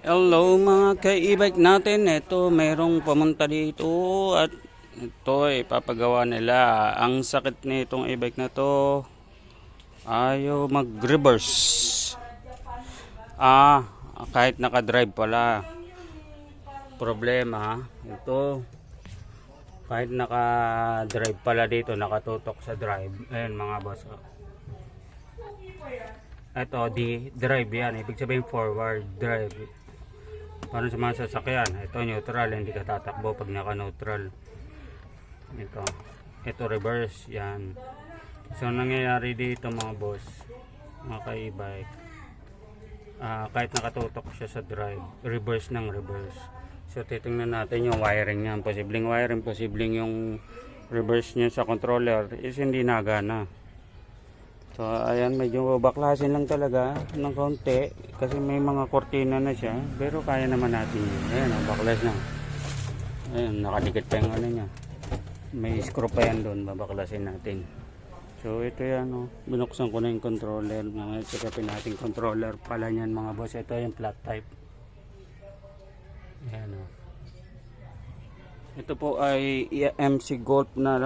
Hello mga ka-e-bike natin. Ito, merong pumunta dito at ito ay papagawa nila. Ang sakit nitong e-bike na to, ayaw mag-reverse. Kahit naka-drive pala. Problema, ito, kahit naka-drive pala dito, nakatutok sa drive. Ayan mga boss. Ito, di drive yan. Ibig sabihin forward drive. Para sa mga sasakyan, ito neutral, hindi ka tatakbo pag naka-neutral. Ito reverse, yan. So nangyayari dito mga boss, mga ka-e-bike, kahit nakatutok siya sa drive, reverse ng reverse. So titingnan natin yung wiring niya. Posibleng wiring, posibleng yung reverse niya sa controller is hindi nagana. So ayan, medyo baklasin lang talaga ng konti kasi may mga kortina na siya, pero kaya naman natin yun. Ayan, baklas na. Ayan, nakadikit pa yung ano niya. May screw pa yan doon, babaklasin natin. So ito yan, binuksan ko na yung controller. Check-upin natin controller pala niyan mga boss. Ito yung flat type. Ayan, ito po ay MC Golf na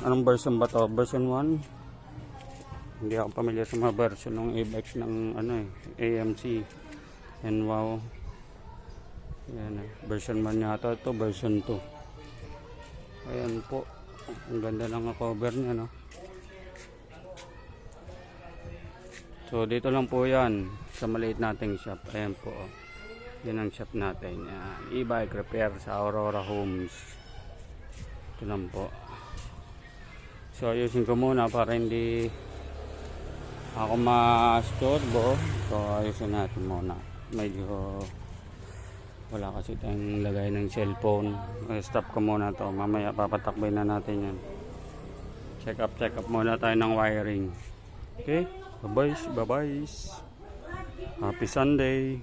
anong version ba to? Version 1. Hindi ako pamilyar sa mga version ng e-bikes ng AMC. And wow. Ayan, version 1 yata ito, version 2. Ayan po. Ang ganda ng cover niya, no? So dito lang po yan sa maliit nating shop. Ayan po. Yan ang shop natin. E-bike repair sa Aurora Homes. Ito lang po. So ayusin ko muna para hindi ako ma-storbo. So ayusin natin muna. Medyo wala kasi tayong lagay ng cellphone. Stop ko muna to. Mamaya papatakbay na natin yan. Check up muna tayo ng wiring. Okay? Bye bye. Happy Sunday.